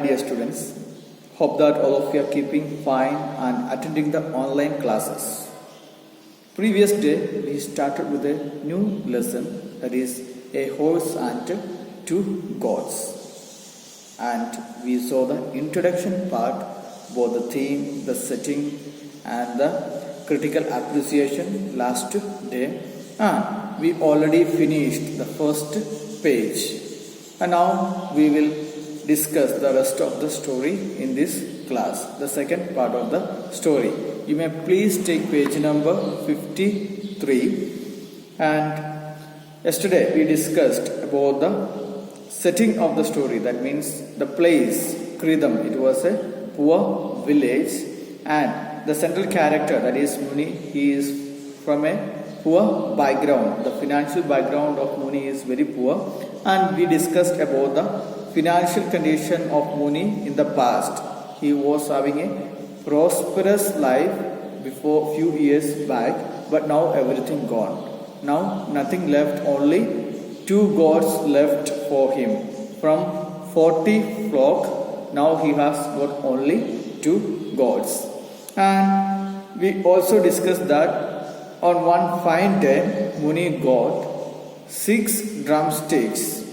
dear students. Hope that all of you are keeping fine and attending the online classes. Previous day we started with a new lesson, that is a horse and two goats. And we saw the introduction part, both the theme, the setting and the critical appreciation last day. And we already finished the first page. And now we will discuss the rest of the story in this class, the second part of the story. You may please take page number 53. And yesterday we discussed about the setting of the story, that means the place, Kridam. It was a poor village, and the central character, that is Muni, he is from a poor background. The financial background of Muni is very poor, and we discussed about the financial condition of Muni in the past. He was having a prosperous life before few years back, but now everything gone. Now nothing left, only two goats left for him. From 40 flock, now he has got only two goats. And we also discussed that on one fine day, Muni got 6 drumsticks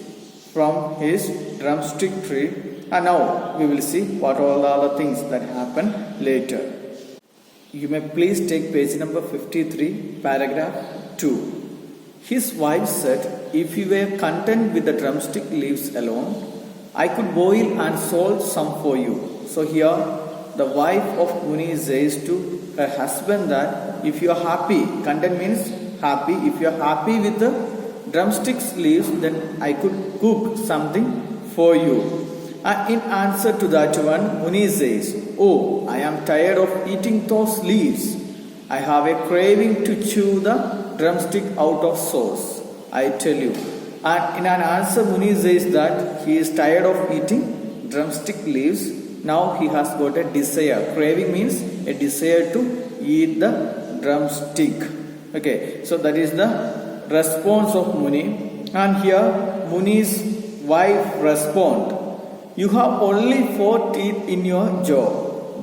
from his drumstick tree, and now we will see what all are the things that happen later. You may please take page number 53, paragraph 2. His wife said, "If you were content with the drumstick leaves alone, I could boil and salt some for you." So here the wife of Muni says to her husband that if you are happy, content means happy, if you are happy with the drumsticks leaves, then I could cook something for you. And in answer to that one, Muni says, "Oh, I am tired of eating those leaves. I have a craving to chew the drumstick out of sauce, I tell you." And in an answer, Muni says that he is tired of eating drumstick leaves. Now he has got a desire. Craving means a desire to eat the drumstick. Okay, so that is the response of Muni. And here Muni's wife respond, "You have only 4 teeth in your jaw,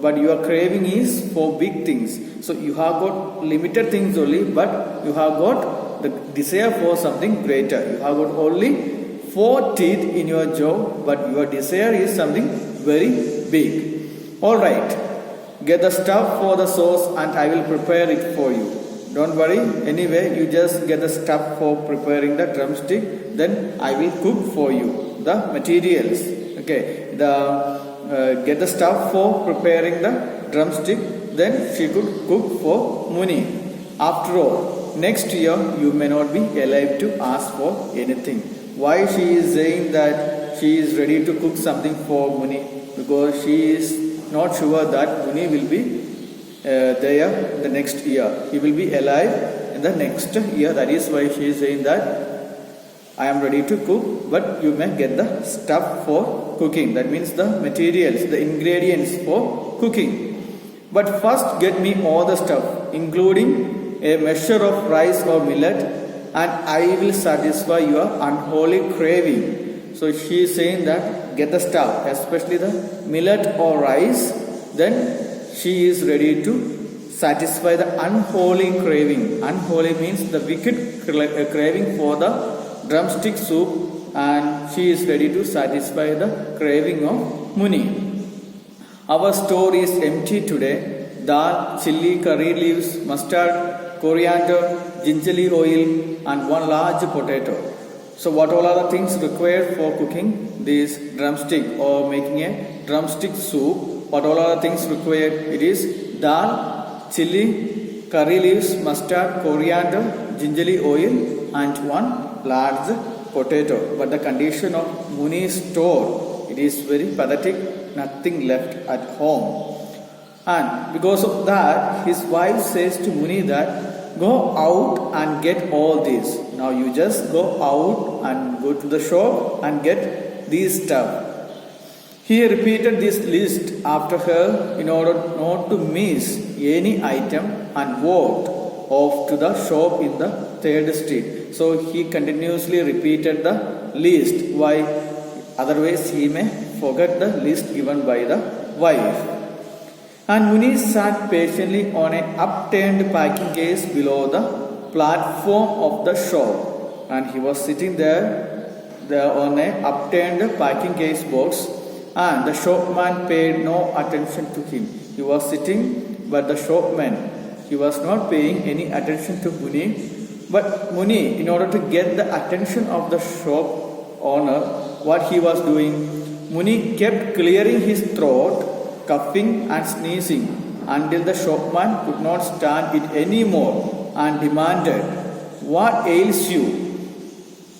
but your craving is for big things." So you have got limited things only, but you have got the desire for something greater. You have got only 4 teeth in your jaw, but your desire is something very big. Alright, get the stuff for the sauce and I will prepare it for you. Don't worry, anyway, you just get the stuff for preparing the drumstick, then I will cook for you the materials. Okay, get the stuff for preparing the drumstick, then she could cook for Muni. After all, next year you may not be alive to ask for anything. Why she is saying that she is ready to cook something for Muni? Because she is not sure that Muni will be there the next year. He will be alive in the next year. That is why she is saying that I am ready to cook, but you may get the stuff for cooking. That means the materials, the ingredients for cooking. But first get me all the stuff, including a measure of rice or millet, and I will satisfy your unholy craving. So she is saying that get the stuff, especially the millet or rice, then she is ready to satisfy the unholy craving. Unholy means the wicked craving for the drumstick soup, and she is ready to satisfy the craving of Muni. Our store is empty today. Dal, chili, curry leaves, mustard, coriander, gingerly oil, and 1 large potato. So what all are the things required for cooking this drumstick or making a drumstick soup? What all are the things required? It is dal, chili, curry leaves, mustard, coriander, gingerly oil, and 1 large potato. But the condition of Muni's store, it is very pathetic, nothing left at home. And because of that, his wife says to Muni that go out and get all this. Now you just go out and go to the shop and get these stuff. He repeated this list after her in order not to miss any item and walked off to the shop in the 3rd street. So he continuously repeated the list. Why? Otherwise he may forget the list given by the wife. And Muni sat patiently on an upturned packing case below the platform of the shop. And he was sitting there on an upturned packing case box, and the shopman paid no attention to him. He was sitting, but the shopman, he was not paying any attention to Muni. But Muni, in order to get the attention of the shop owner, what he was doing, Muni kept clearing his throat, coughing and sneezing until the shopman could not stand it anymore and demanded, "What ails you?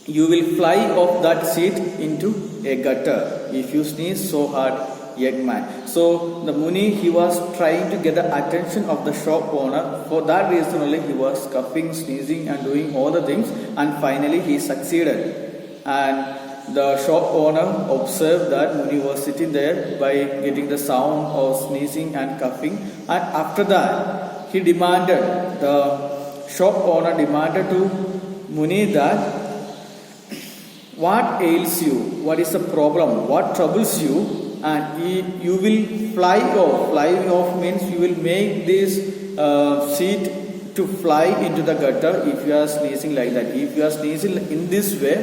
You will fly off that seat into a gutter if you sneeze so hard, young man." So the Muni, he was trying to get the attention of the shop owner. For that reason only he was coughing, sneezing and doing all the things, and finally he succeeded. And the shop owner observed that Muni was sitting there by getting the sound of sneezing and coughing, and after that the shop owner demanded to Muni that, "What ails you? What is the problem? What troubles you? And you will fly off." Flying off means you will make this seat to fly into the gutter if you are sneezing like that. If you are sneezing in this way,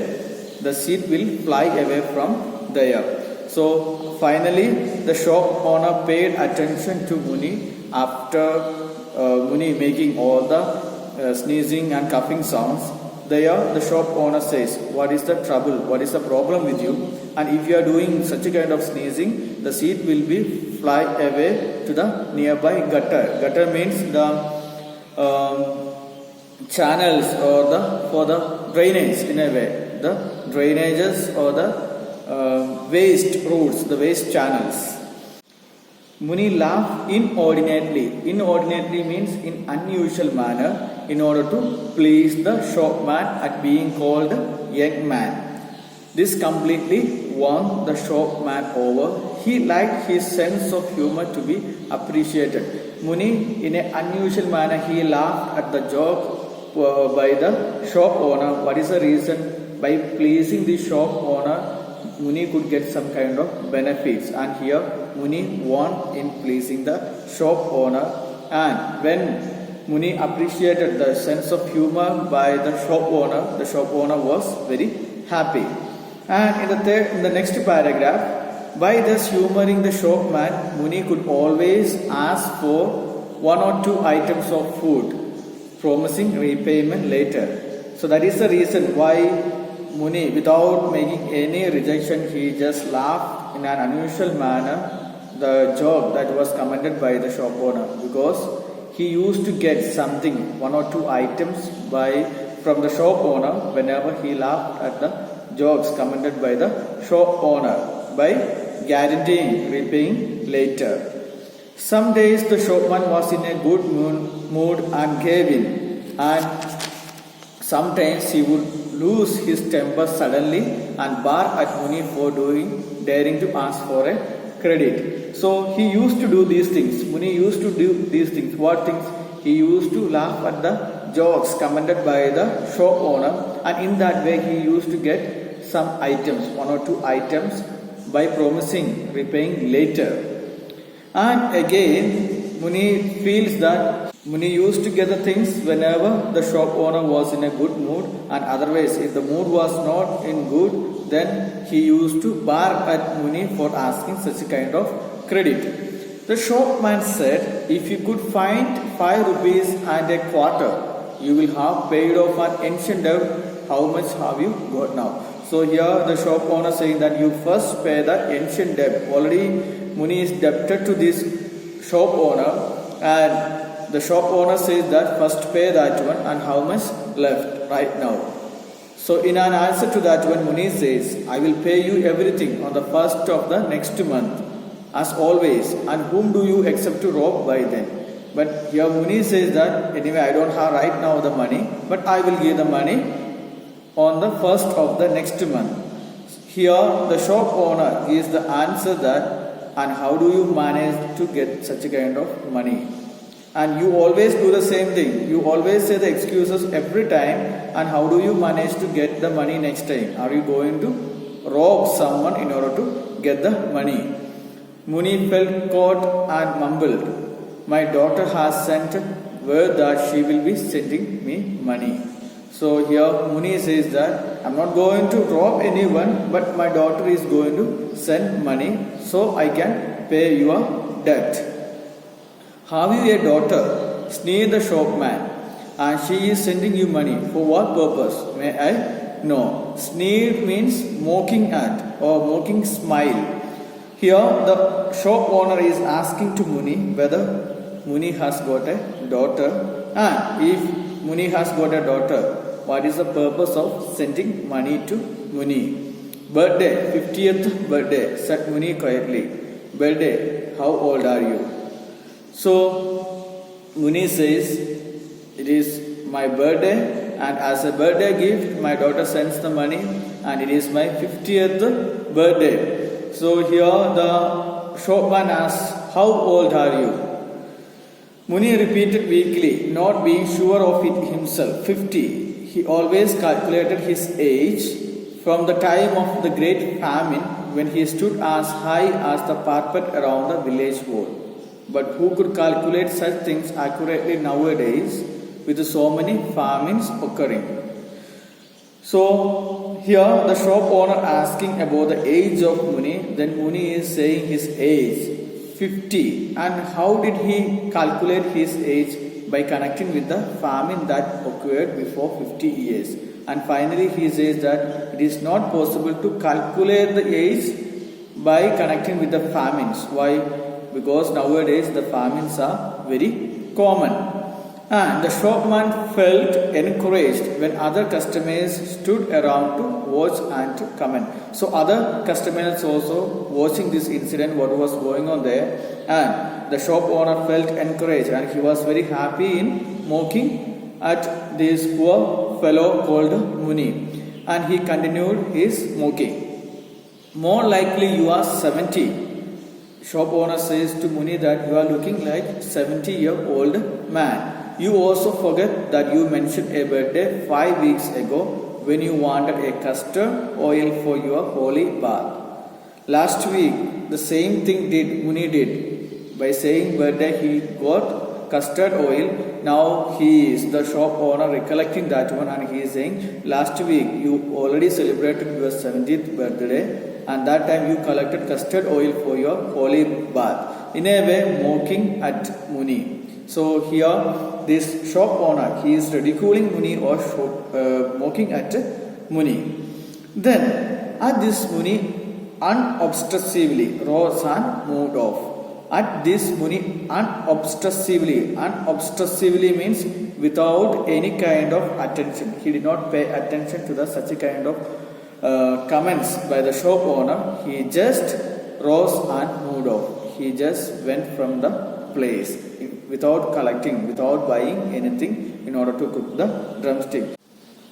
the seat will fly away from there. So finally, the shop owner paid attention to Muni after Muni making all the sneezing and coughing sounds. There, the shop owner says, "What is the trouble? What is the problem with you? And if you are doing such a kind of sneezing, the seat will be fly away to the nearby gutter." Gutter means the channels or for the drainage in a way. The drainages or the waste routes, the waste channels. Muni laughed inordinately. Inordinately means in unusual manner, in order to please the shopman at being called young man. This completely won the shopman over. He liked his sense of humor to be appreciated. Muni, in an unusual manner, he laughed at the joke by the shop owner. What is the reason? By pleasing the shop owner, Muni could get some kind of benefits, and here Muni won in pleasing the shop owner. And when Muni appreciated the sense of humor by the shop owner was very happy. And in the next paragraph, by thus humoring the shopman, Muni could always ask for 1 or 2 items of food, promising repayment later. So that is the reason why Muni, without making any rejection, he just laughed in an unusual manner the joke that was commended by the shop owner, because he used to get something, 1 or 2 items from the shop owner whenever he laughed at the jokes commended by the shop owner by guaranteeing repaying later. Some days the shopman was in a good mood and gave in, and sometimes he would lose his temper suddenly and bark at Muni for daring to ask for a credit. So he used to do these things. Muni used to do these things. What things? He used to laugh at the jokes commended by the shop owner, and in that way he used to get some items, 1 or 2 items, by promising repaying later. And again, Muni feels that Muni used to get the things whenever the shop owner was in a good mood, and otherwise if the mood was not in good, then he used to bark at Muni for asking such a kind of credit. The shopman said, "If you could find 5 rupees and a quarter, you will have paid off an ancient debt. How much have you got now?" So here the shop owner saying that you first pay the ancient debt. Already Muni is debtor to this shop owner, and the shop owner says that first pay that one, and how much left right now. So in an answer to that one, Muni says, "I will pay you everything on the first of the next month, as always, and whom do you expect to rob by then?" But here Muni says that, "Anyway, I don't have right now the money, but I will give the money on the first of the next month." Here the shop owner gives the answer that, "And how do you manage to get such a kind of money? And you always do the same thing. You always say the excuses every time. And how do you manage to get the money next time? Are you going to rob someone in order to get the money. Muni felt caught and mumbled, "My daughter has sent word that she will be sending me money." So here Muni says that I'm not going to rob anyone, but my daughter is going to send money so I can pay your debt. "Have you a daughter?" sneered the shopman. "And she is sending you money. For what purpose, may I know?" Sneered means mocking at or mocking smile. Here the shop owner is asking to Muni whether Muni has got a daughter, and if Muni has got a daughter, what is the purpose of sending money to Muni? "Birthday, 50th birthday," said Muni quietly. "Birthday, how old are you?" So Muni says, "It is my birthday, and as a birthday gift, my daughter sends the money, and it is my 50th birthday." So here the shopman asks, "How old are you?" Muni repeated weakly, not being sure of it himself, 50. He always calculated his age from the time of the great famine when he stood as high as the parapet around the village wall. But who could calculate such things accurately nowadays with so many famines occurring? So here the shop owner asking about the age of Muni, then Muni is saying his age, 50. And how did he calculate his age? By connecting with the famine that occurred before 50 years. And finally he says that it is not possible to calculate the age by connecting with the famines. Why? Because nowadays the famines are very common. And the shopman felt encouraged when other customers stood around to watch and to comment. So other customers also watching this incident, what was going on there, and the shop owner felt encouraged and he was very happy in mocking at this poor fellow called Muni. And he continued his mocking. "More likely you are 70. Shop owner says to Muni that you are looking like 70-year-old man. You also forget that you mentioned a birthday 5 weeks ago when you wanted a castor oil for your holy bath. Last week, the same thing Muni did. By saying birthday, he got custard oil. Now he is the shop owner recollecting that one, and he is saying, last week you already celebrated your 70th birthday, and that time you collected custard oil for your holy bath. In a way, mocking at Muni. So here, this shop owner, he is ridiculing Muni or mocking at Muni. Then, at this Muni unobtrusively rose and moved off. At this Muni unobtrusively means without any kind of attention. He did not pay attention to such a kind of comments by the shop owner. He just rose and moved off. He just went from the place without collecting, without buying anything in order to cook the drumstick.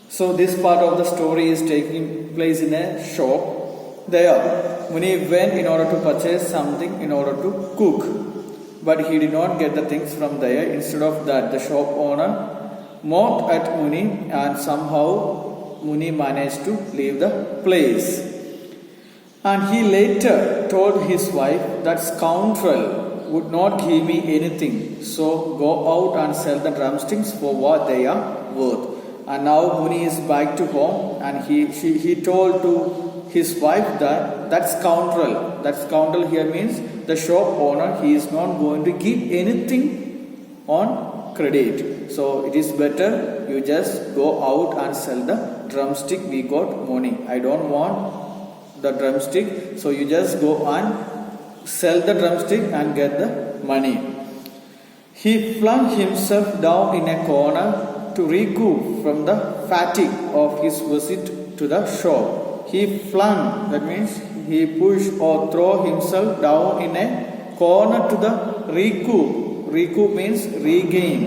So this part of the story is taking place in a shop. There, Muni went in order to purchase something in order to cook, but he did not get the things from there. Instead of that, the shop owner mocked at Muni, and somehow Muni managed to leave the place. And he later told his wife, "That scoundrel would not give me anything, so go out and sell the drumsticks for what they are worth." And now Muni is back to home, and he told to his wife that scoundrel here means the shop owner, he is not going to give anything on credit. So it is better you just go out and sell the drumstick, we got money. I don't want the drumstick, so you just go and sell the drumstick and get the money. He flung himself down in a corner to recoup from the fatigue of his visit to the shop. He flung, that means he pushed or threw himself down in a corner to the recoup. Recoup means regain.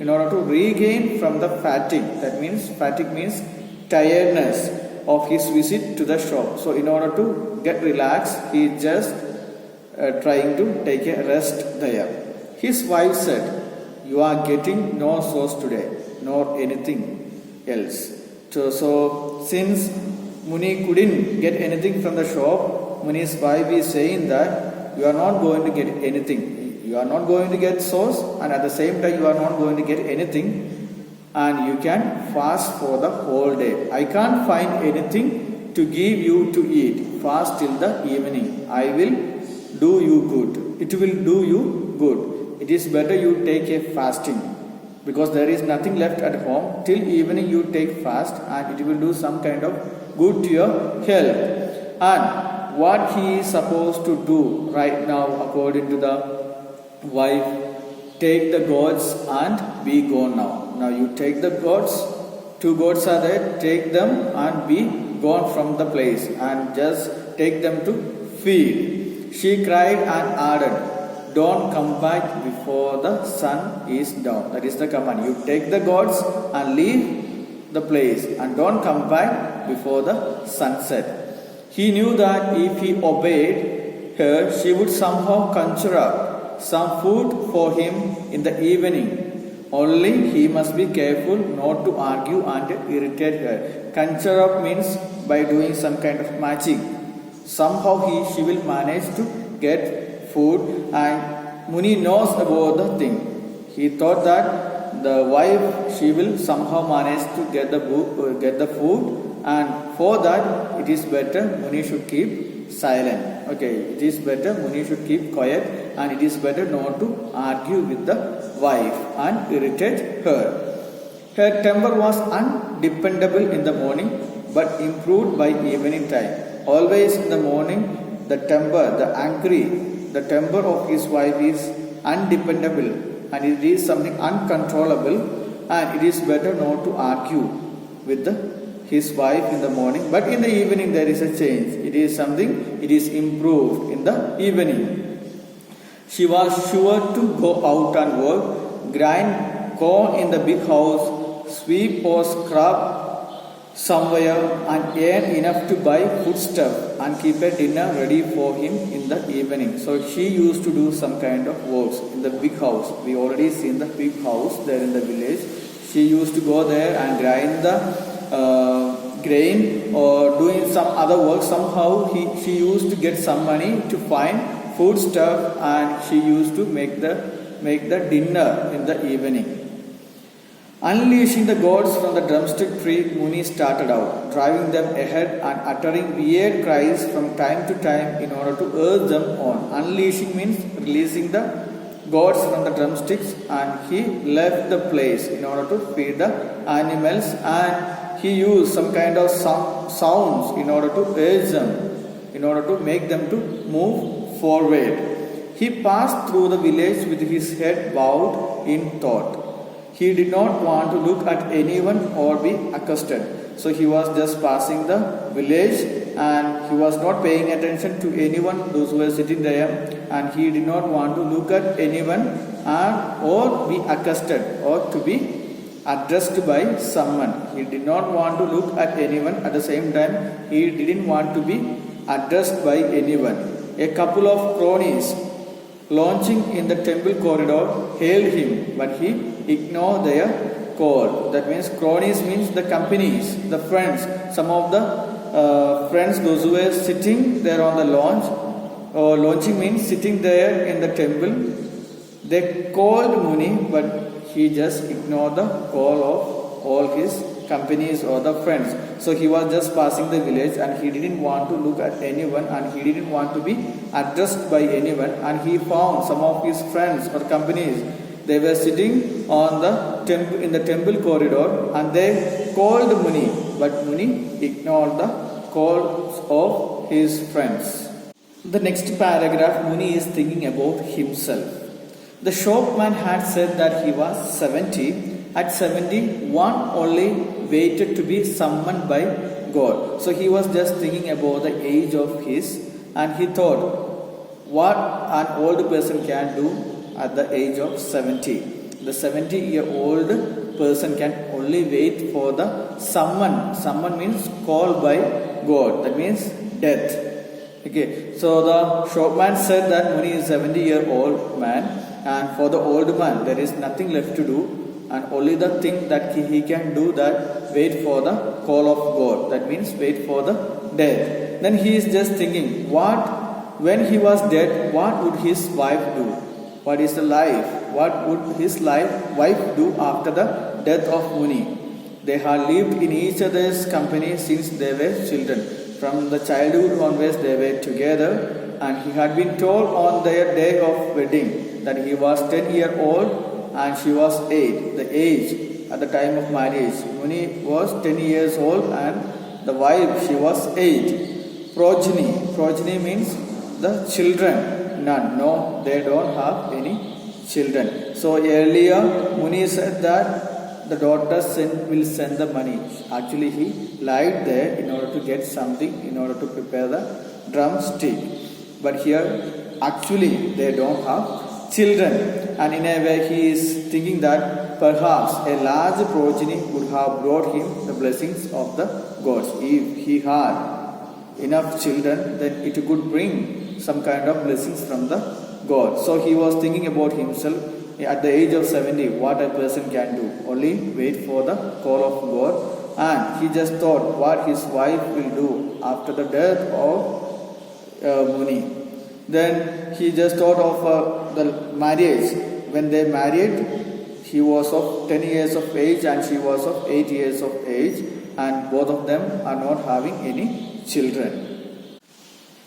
In order to regain from the fatigue. Fatigue means tiredness of his visit to the shop. So in order to get relaxed, he just trying to take a rest there. His wife said, "You are getting no sauce today, nor anything else." So since Muni couldn't get anything from the shop, Muni's wife is saying that you are not going to get anything. You are not going to get source, and at the same time you are not going to get anything, and you can fast for the whole day. I can't find anything to give you to eat. Fast till the evening. I will do you good. It will do you good. It is better you take a fasting, because there is nothing left at home. Till evening you take fast, and it will do some kind of good to your health. And what he is supposed to do right now, according to the wife, take the goats and be gone now. Now you take the goats, 2 goats are there, take them and be gone from the place, and just take them to feed. She cried and added, don't come back before the sun is down. That is the command. You take the goats and leave the place, and don't come back before the sunset. He knew that if he obeyed her, she would somehow conjure up some food for him in the evening. Only he must be careful not to argue and irritate her. Conjure up means by doing some kind of magic. Somehow she will manage to get food, and Muni knows about the thing. He thought that the wife, she will somehow manage to get the food, and for that it is better Muni should keep silent. Okay, it is better Muni should keep quiet, and it is better not to argue with the wife and irritate her. Her temper was undependable in the morning, but improved by evening time. Always in the morning, the temper of his wife is undependable, and it is something uncontrollable, and it is better not to argue with his wife in the morning. But in the evening there is a change. It is improved in the evening. She was sure to go out and work, grind corn in the big house, sweep or scrub somewhere, and earn enough to buy foodstuff and keep a dinner ready for him in the evening. So she used to do some kind of works in the big house. We already seen the big house there in the village. She used to go there and grind the grain or doing some other work. Somehow she used to get some money to find food stuff, and she used to make the dinner in the evening. Unleashing the goats from the drumstick tree, Muni started out, driving them ahead and uttering weird cries from time to time in order to urge them on. Unleashing means releasing the goats from the drumsticks, and he left the place in order to feed the animals, and he used some kind of sounds in order to urge them, in order to make them to move forward. He passed through the village with his head bowed in thought. He did not want to look at anyone or be accosted. So he was just passing the village, and he was not paying attention to anyone, those who were sitting there, and he did not want to look at anyone or be accosted or to be addressed by someone. He did not want to look at anyone. At the same time, he didn't want to be addressed by anyone. A couple of cronies launching in the temple corridor hailed him, but he ignored their call. That means cronies means the companies, the friends. Some of the friends, those who were sitting there on the launch, or launching means sitting there in the temple. They called Muni, but he just ignored the call of all his companies or the friends. So he was just passing the village, and he didn't want to look at anyone, and he didn't want to be addressed by anyone, and he found some of his friends or companies. They were sitting on in the temple corridor, and they called Muni, but Muni ignored the calls of his friends. The next paragraph, Muni is thinking about himself. The shopman had said that he was 70. At 70, one only waited to be summoned by God. So he was just thinking about the age of his, and he thought what an old person can do at the age of 70. The 70-year-old person can only wait for the summon. Summon means called by God. That means death. Okay. So the shopman said that Muni is 70-year-old man, and for the old man there is nothing left to do, and only the thing that he can do that wait for the call of God. That means wait for the death. Then he is just thinking, when he was dead, what would his wife do? What is the life? What would his wife do after the death of Muni? They had lived in each other's company since they were children. From the childhood onwards, they were together, and he had been told on their day of wedding that he was 10 years old and she was 8. The age at the time of marriage, Muni was 10 years old and the wife, she was 8. Progeny means the children. None. No, they don't have any children. So earlier, Muni said that the daughter will send the money. Actually, he lied there in order to get something, in order to prepare the drumstick. But here, actually, they don't have children. And in a way, he is thinking that perhaps a large progeny would have brought him the blessings of the gods. If he had enough children, then it could bring some kind of blessings from the God. So he was thinking about himself at the age of 70, what a person can do. Only wait for the call of God. And he just thought what his wife will do after the death of Muni. Then he just thought of the marriage. When they married, he was of 10 years of age and she was of 8 years of age. And both of them are not having any children.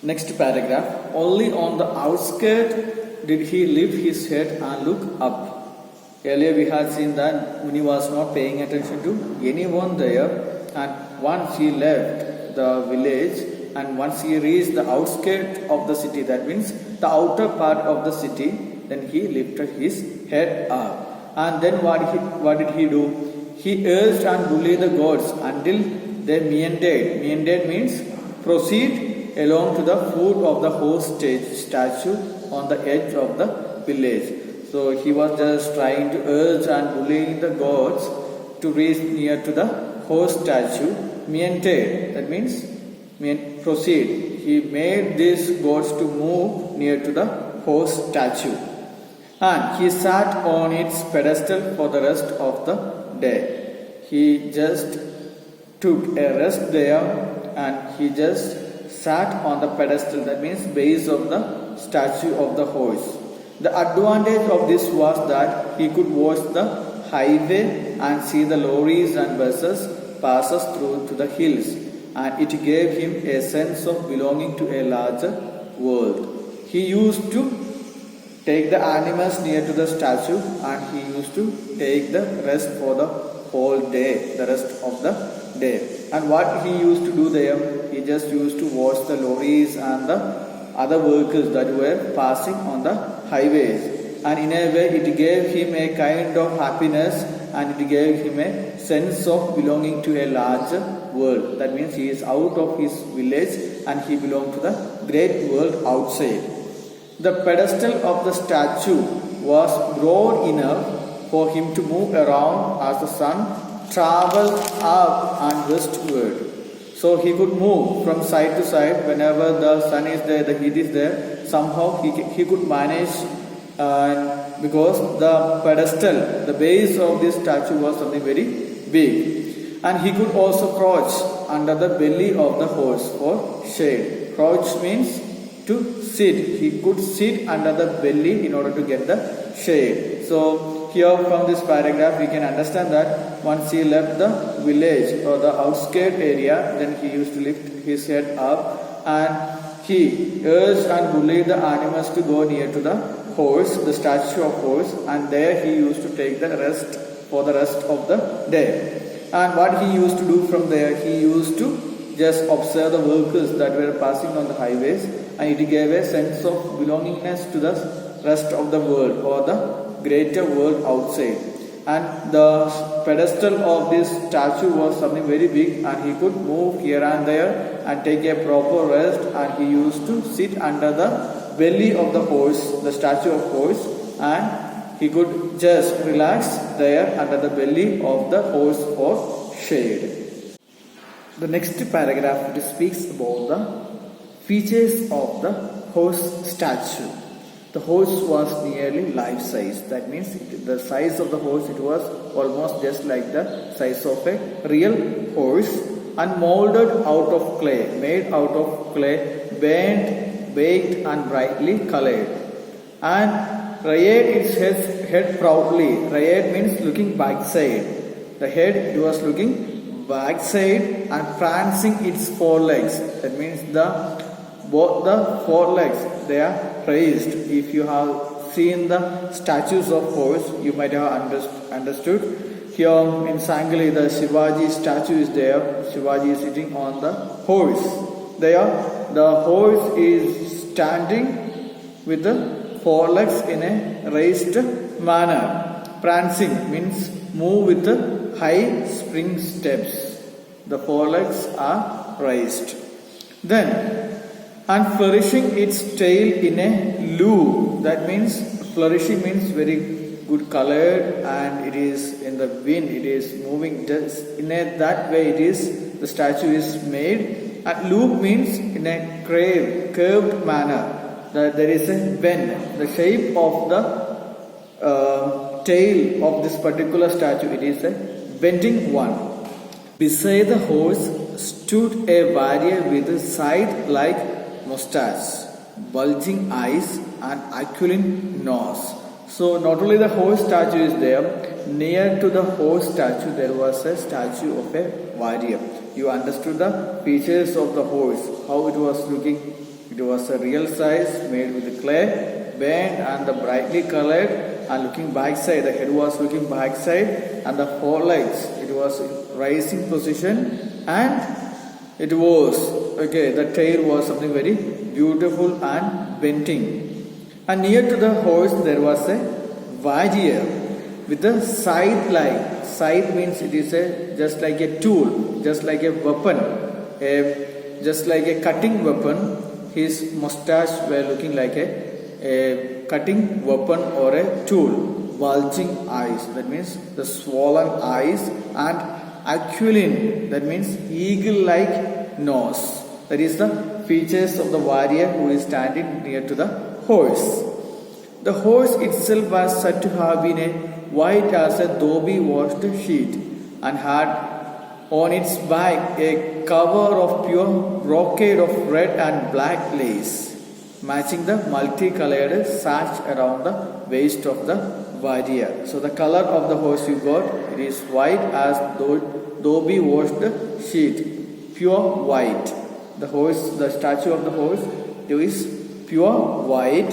Next paragraph. Only on the outskirts did he lift his head and look up. Earlier we had seen that Muni was not paying attention to anyone there, and once he left the village and once he reached the outskirts of the city, that means the outer part of the city, then he lifted his head up. And then what did he do? He urged and bullied the gods until they meandered. Meandered means proceed along to the foot of the horse statue on the edge of the village. So he was just trying to urge and bullying the gods to reach near to the horse statue. Meandered, that means proceed. He made these gods to move near to the horse statue. And he sat on its pedestal for the rest of the day. He just took a rest there and he just sat on the pedestal, that means base of the statue of the horse. The advantage of this was that he could watch the highway and see the lorries and buses passes through to the hills, and it gave him a sense of belonging to a larger world. He used to take the animals near to the statue and he used to take the rest for the whole day, the rest of the day. And what he used to do there, he just used to watch the lorries and the other vehicles that were passing on the highways. And in a way it gave him a kind of happiness and it gave him a sense of belonging to a larger world. That means he is out of his village and he belonged to the great world outside. The pedestal of the statue was broad enough for him to move around as the sun traveled up and westward. So he could move from side to side whenever the sun is there, the heat is there. Somehow he could manage, because the pedestal, the base of this statue was something very big. And he could also crouch under the belly of the horse for shade. Crouch means to sit. He could sit under the belly in order to get the shade. So here from this paragraph we can understand that once he left the village or the outskirt area, then he used to lift his head up and he urged and bullied the animals to go near to the horse, the statue of horse, and there he used to take the rest for the rest of the day. And what he used to do from there, he used to just observe the vehicles that were passing on the highways, and it gave a sense of belongingness to the rest of the world or the greater world outside. And the pedestal of this statue was something very big and he could move here and there and take a proper rest, and he used to sit under the belly of the horse, the statue of horse, and he could just relax there under the belly of the horse for shade. The next paragraph it speaks about the features of the horse statue. The horse was nearly life size. That means the size of the horse, it was almost just like the size of a real horse. and molded out of clay, made out of clay, burnt, baked and brightly colored. And reared its head proudly. Reared means looking backside. The head, it was looking backside and prancing its forelegs. That means both the forelegs, they are raised. If you have seen the statues of horse, you might have understood. Here in Sangali, the Shivaji statue is there. Shivaji is sitting on the horse. There, the horse is standing with the forelegs in a raised manner. Prancing means move with the high spring steps. The forelegs are raised. Then, and flourishing its tail in a loop. That means, flourishing means very good colored, and it is in the wind, it is moving just in that way it is, the statue is made. And loop means in a curved manner, that there is a bend. The shape of the tail of this particular statue, it is a bending one. Beside the horse stood a warrior with a scythe-like mustache, bulging eyes and aquiline nose. So not only the horse statue is there, near to the horse statue there was a statue of a warrior. You understood the features of the horse, how it was looking. It was a real size, made with clay, bent and the brightly colored, and looking backside. The head was looking backside, and the forelegs, it was in rising position, and it was, the tail was something very beautiful and bending. And near to the horse there was a warrior with a scythe-like. Scythe means it is just like a tool, just like a weapon, just like a cutting weapon. His mustache were looking like a cutting weapon or a tool. Bulging eyes, that means the swollen eyes, and aquiline, that means eagle-like nose. That is the features of the warrior who is standing near to the horse. The horse itself was said to have been a white as a dhobi washed sheet, and had on its back a cover of pure brocade of red and black lace, matching the multicolored sash around the waist of the warrior. So the color of the horse you got, it is white as dhobi washed sheet, pure white. The statue of the horse, it is pure white,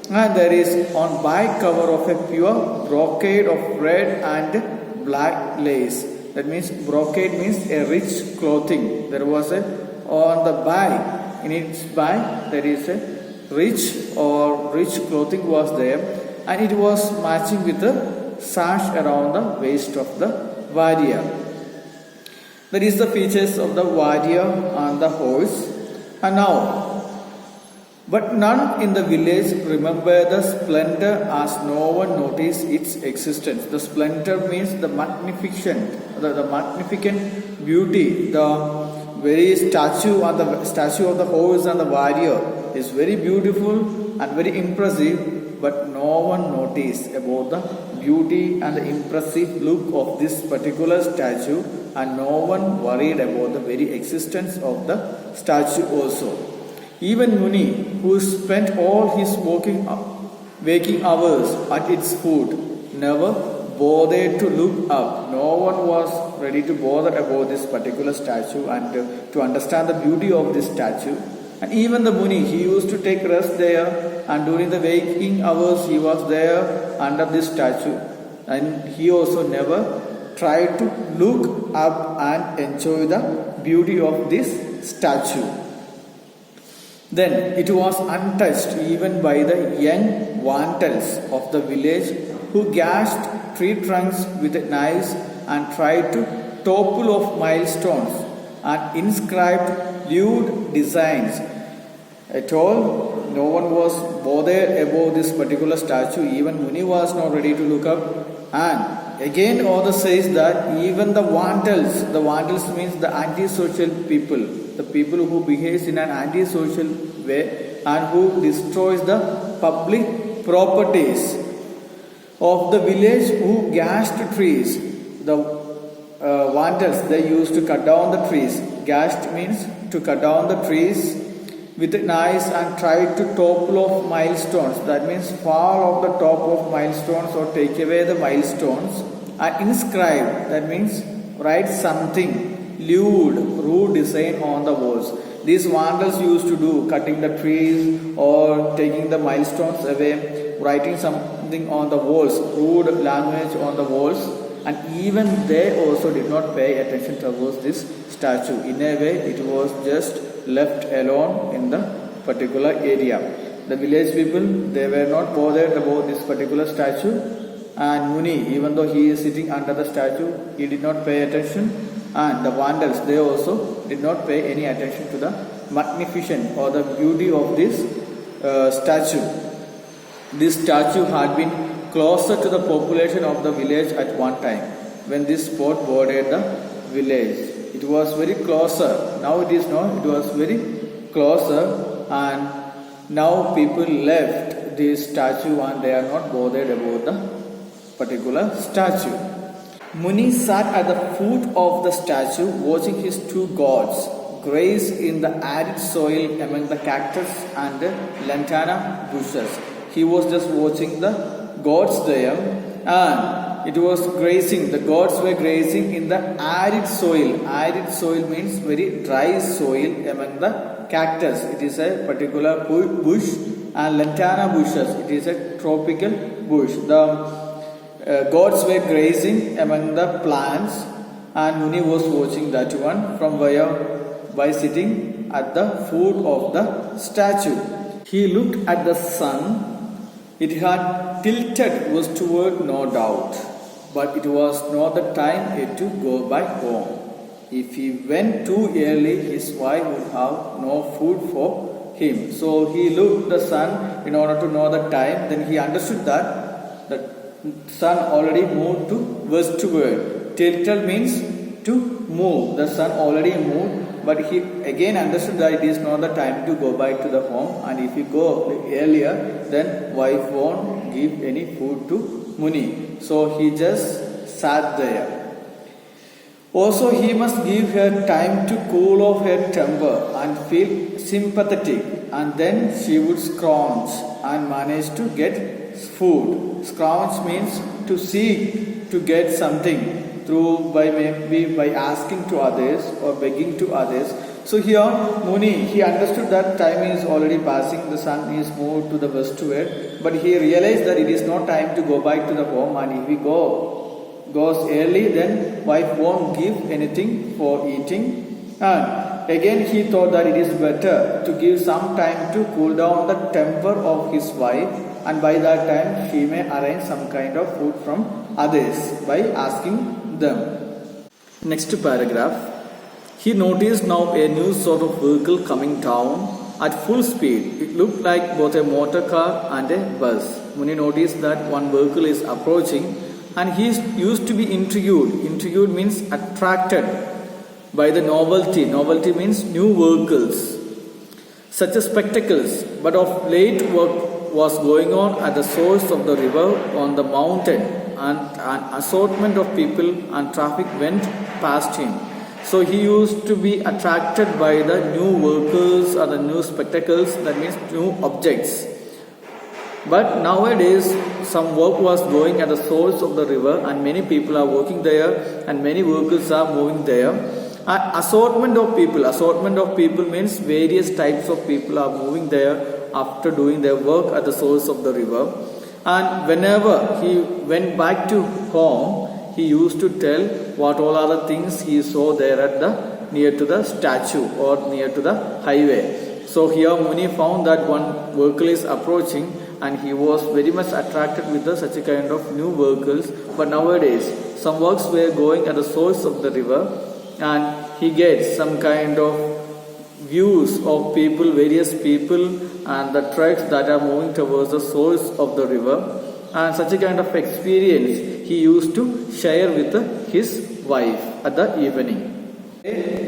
and there is on back cover of a pure brocade of red and black lace. That means brocade means a rich clothing. There was on the back, in its back there is a rich clothing was there, and it was matching with the sash around the waist of the warrior. That is the features of the warrior and the horse. And now, but none in the village remember the splendor, as no one noticed its existence. The splendor means the magnificent, the magnificent beauty. The very statue of the horse and the warrior is very beautiful and very impressive, but no one noticed about the beauty and the impressive look of this particular statue, and no one worried about the very existence of the statue also. Even Muni, who spent all his waking hours at its foot, never bothered to look up. No one was ready to bother about this particular statue and to understand the beauty of this statue. And even the Muni, he used to take rest there, and during the waking hours he was there under this statue. And he also never tried to look up and enjoy the beauty of this statue. Then it was untouched even by the young vandals of the village, who gashed tree trunks with knives and tried to topple off milestones and inscribed lewd designs. At all, no one was bothered about this particular statue. Even Muni was not ready to look up. And again, author says that even the vandals means the antisocial people, the people who behaves in an antisocial way and who destroys the public properties of the village, who gashed trees. The vandals, they used to cut down the trees gashed means to cut down the trees with a knives and tried to topple off milestones. That means fall off the top of milestones or take away the milestones. And inscribe, that means write something lewd, rude design on the walls. These vandals used to do cutting the trees or taking the milestones away, writing something on the walls, rude language on the walls, and even they also did not pay attention towards this statue. In a way, it was just left alone in the particular area. The village people, they were not bothered about this particular statue, and Muni, even though he is sitting under the statue, he did not pay attention, and the vandals, they also did not pay any attention to the magnificence or the beauty of this statue. This statue had been closer to the population of the village at one time when this spot bordered the village. It was very closer. Now it is not. It was very closer, and now people left this statue and they are not bothered about the particular statue. Muni sat at the foot of the statue watching his two gods graze in the arid soil among the cactus and lantana bushes. He was just watching the gods there, and it was grazing. The gods were grazing in the arid soil. Arid soil means very dry soil among the cactus. It is a particular bush, and lantana bushes. It is a tropical bush. The gods were grazing among the plants, and Muni was watching that one from where? By sitting at the foot of the statue. He looked at the sun. It had tilted westward, no doubt, but it was not the time yet to go back home. If he went too early, his wife would have no food for him. So he looked the sun in order to know the time. Then he understood that the sun already moved to westward. Tilted means to move. The sun already moved, but he again understood that it is not the time to go back to the home, and if you go earlier, then wife won't give any food to Muni. So he just sat there. Also, he must give her time to cool off her temper and feel sympathetic, and then she would scrounge and manage to get food. Scrounge means to seek to get something through by asking to others or begging to others. So here Muni, he understood that time is already passing, the sun is moved to the westward, but he realized that it is not time to go back to the home, and if he goes early, then wife won't give anything for eating. And again he thought that it is better to give some time to cool down the temper of his wife, and by that time she may arrange some kind of food from others by asking them. Next paragraph. He noticed now a new sort of vehicle coming down at full speed. It looked like both a motor car and a bus. Muni noticed that one vehicle is approaching, and he used to be intrigued. Intrigued means attracted by the novelty. Novelty means new vehicles, such as spectacles. But of late work was going on at the source of the river on the mountain, and an assortment of people and traffic went past him. So he used to be attracted by the new vehicles or the new spectacles, that means new objects. But nowadays some work was going at the source of the river, and many people are working there, and many vehicles are moving there. Assortment of people means various types of people are moving there after doing their work at the source of the river. And whenever he went back to home, he used to tell what all are the things he saw there at the near to the statue or near to the highway. So here Muni found that one vehicle is approaching, and he was very much attracted with such a kind of new vehicles. But nowadays some works were going at the source of the river, and he gets some kind of views of people, various people, and the trucks that are moving towards the source of the river, and such a kind of experience he used to share with his wife at the evening.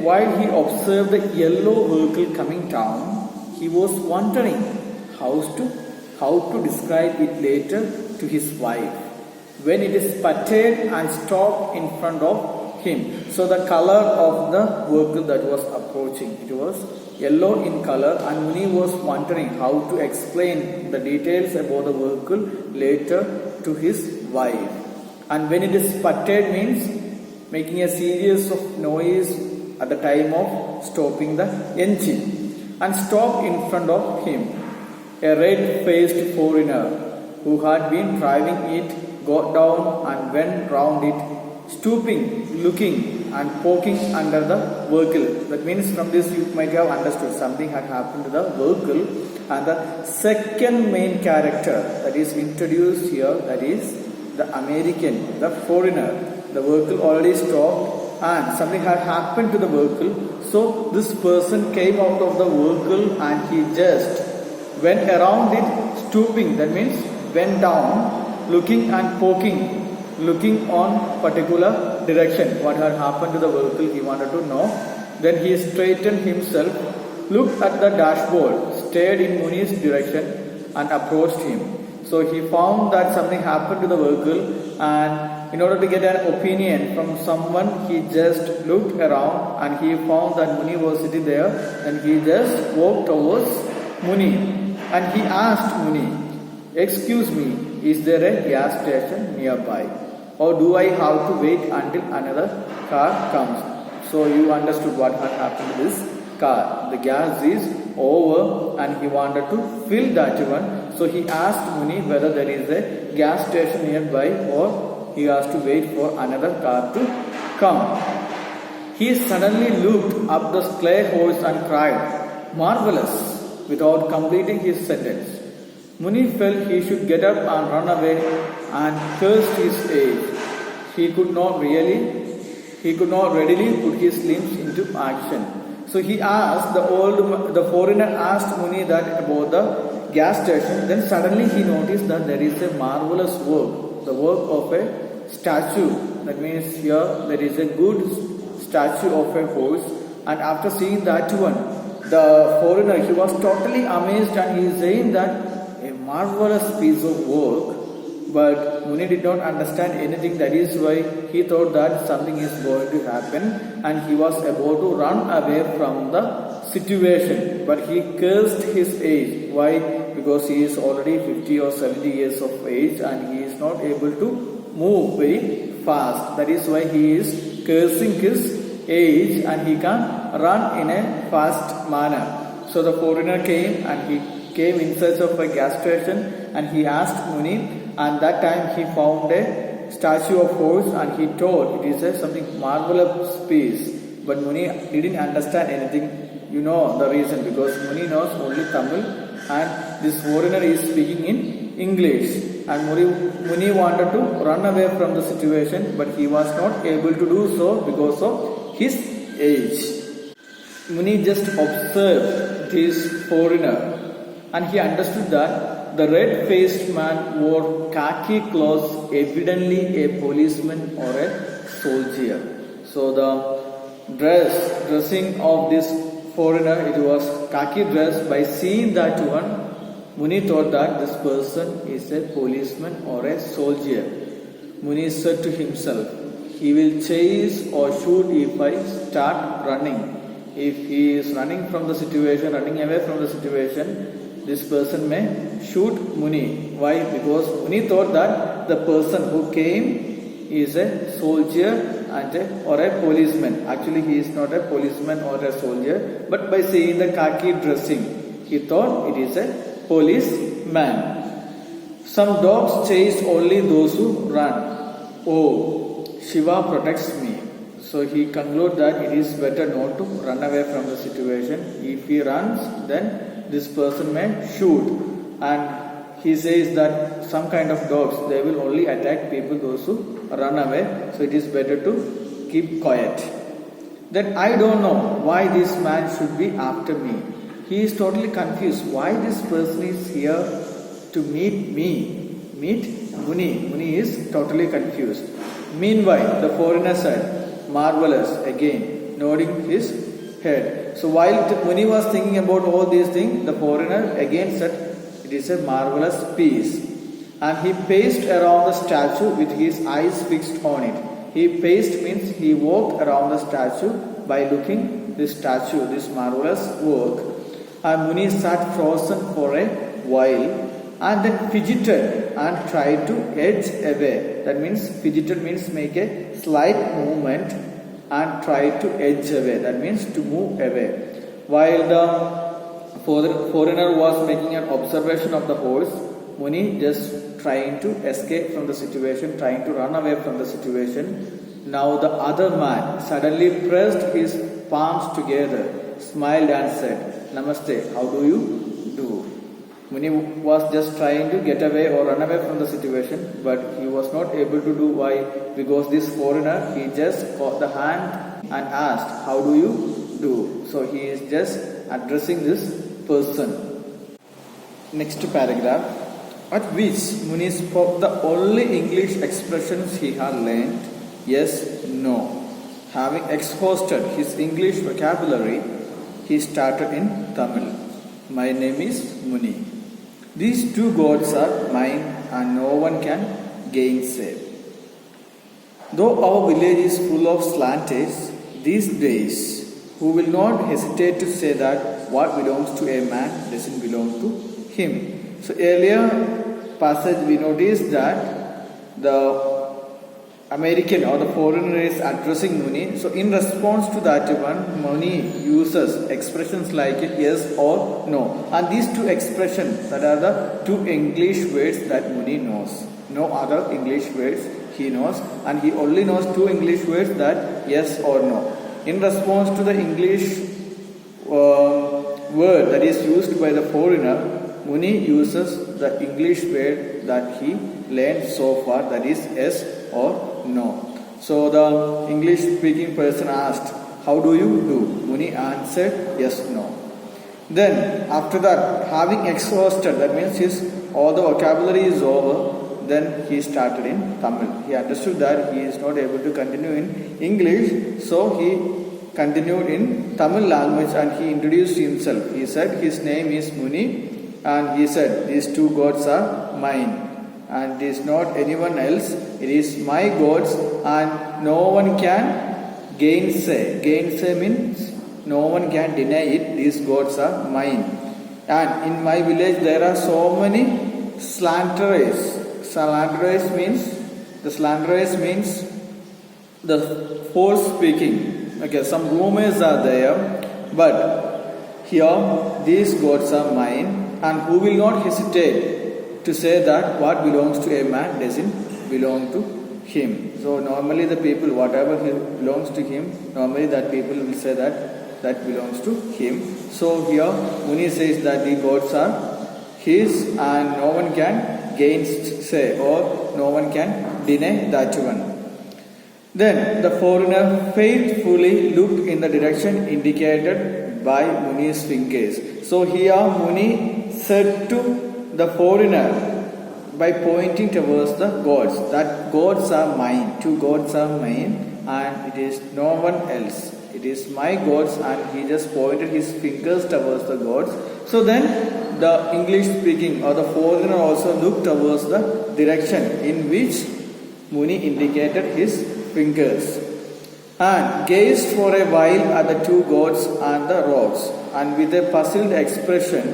While he observed the yellow vehicle coming down, he was wondering how to describe it later to his wife. When it is sputtered and stopped in front of him. So the color of the vehicle that was approaching, it was yellow in color, and Muni was wondering how to explain the details about the vehicle later to his wife. And when it is sputtered means making a series of noise at the time of stopping the engine, and stopped in front of him. A red-faced foreigner who had been driving it got down and went round it, stooping, looking and poking under the vehicle. That means from this you might have understood something had happened to the vehicle. And the second main character that is introduced here, that is the American, the foreigner. The vehicle already stopped and something had happened to the vehicle. So this person came out of the vehicle and he just went around it stooping. That means went down, looking and poking, looking on particular direction. What had happened to the vehicle he wanted to know. Then he straightened himself, looked at the dashboard, stared in Muni's direction and approached him. So he found that something happened to the vehicle, and in order to get an opinion from someone, he just looked around and he found that Muni was sitting there, and he just walked towards Muni and he asked Muni, "Excuse me, is there a gas station nearby, or do I have to wait until another car comes?" So you understood what had happened to this car. The gas is over and he wanted to fill that one. So he asked Muni whether there is a gas station nearby or he has to wait for another car to come. He suddenly looked up the clay horse and cried, "Marvelous," without completing his sentence. Muni felt he should get up and run away and cursed his age. He could not readily put his limbs into action. So he asked, the foreigner asked Muni that about the gas station. Then suddenly he noticed that there is a marvelous work, the work of a statue. That means here there is a good statue of a horse. And after seeing that one, the foreigner, he was totally amazed and he is saying that a marvelous piece of work. But Muni did not understand anything. That is why he thought that something is going to happen and he was about to run away from the situation. But he cursed his age. Why? Because he is already 50 or 70 years of age and he is not able to move very fast. That is why he is cursing his age and he can run in a fast manner. So the foreigner came and he came in search of a gas station and he asked Muni. And that time he found a statue of horse and he told it is a something marvelous piece. But Muni didn't understand anything. You know the reason, because Muni knows only Tamil and this foreigner is speaking in English. And Muni wanted to run away from the situation, but he was not able to do so because of his age. Muni just observed this foreigner and he understood that the red-faced man wore khaki clothes, evidently a policeman or a soldier. So the dressing of this foreigner, it was khaki dress. By seeing that one, Muni thought that this person is a policeman or a soldier. Muni said to himself, he will chase or shoot if I start running. If he is running from the situation, running away from the situation, this person may shoot Muni. Why? Because Muni thought that the person who came is a soldier or a policeman. Actually, he is not a policeman or a soldier, but by seeing the khaki dressing, he thought it is a policeman. Some dogs chase only those who run. Oh, Shiva protects me. So he concluded that it is better not to run away from the situation. If he runs, then this person may shoot. And he says that some kind of dogs, they will only attack people those who run away. So it is better to keep quiet. Then I don't know why this man should be after me. He is totally confused. Why this person is here to meet me? Meet Muni. Muni is totally confused. Meanwhile, the foreigner said, "Marvelous," again, nodding his head. So while Muni was thinking about all these things, the foreigner again said, "It is a marvelous piece." And he paced around the statue with his eyes fixed on it. He paced means he walked around the statue by looking this statue, this marvelous work. And Muni sat frozen for a while and then fidgeted and tried to edge away. That means fidgeted means make a slight movement and try to edge away. That means to move away. While the foreigner was making an observation of the horse, Muni just trying to escape from the situation, trying to run away from the situation. Now the other man suddenly pressed his palms together, smiled and said, "Namaste, how do you do?" Muni was just trying to get away or run away from the situation, but he was not able to do. Why? Because this foreigner, he just caught the hand and asked, "How do you do?" So he is just addressing this person. Next paragraph. At which Muni spoke the only English expressions he had learned, yes, no. Having exhausted his English vocabulary, he started in Tamil. "My name is Muni. These two gods are mine and no one can gainsay. Though our village is full of slanties these days, who will not hesitate to say that what belongs to a man doesn't belong to him." So earlier passage we noticed that the American or the foreigner is addressing Muni. So in response to that one, Muni uses expressions like yes or no. And these two expressions, that are the two English words that Muni knows. No other English words he knows. And he only knows two English words, that yes or no. In response to the English word that is used by the foreigner, Muni uses the English word that he learned so far, that is yes or no. So the English speaking person asked, "How do you do?" Muni answered, "Yes, no." Then after that, having exhausted, that means all the vocabulary is over, then he started in Tamil. He understood that he is not able to continue in English, so he continued in Tamil language and he introduced himself. He said his name is Muni and he said, "These two gods are mine and it is not anyone else. It is my gods and no one can gainsay." Gainsay means no one can deny it. These gods are mine. And in my village there are so many slanderers. Slanderers means the false speaking. Okay, some rumors are there, but here these gods are mine and who will not hesitate to say that what belongs to a man doesn't belong to him. So normally the people, whatever belongs to him, normally that people will say that belongs to him. So here Muni says that the gods are his and no one can gainsay or no one can deny that one. Then the foreigner faithfully looked in the direction indicated by Muni's fingers. So here Muni said to the foreigner by pointing towards the gods, that gods are mine, two gods are mine and it is no one else. It is my gods, and he just pointed his fingers towards the gods. So then the English speaking or the foreigner also looked towards the direction in which Muni indicated his fingers and gazed for a while at the two gods and the rocks, and with a puzzled expression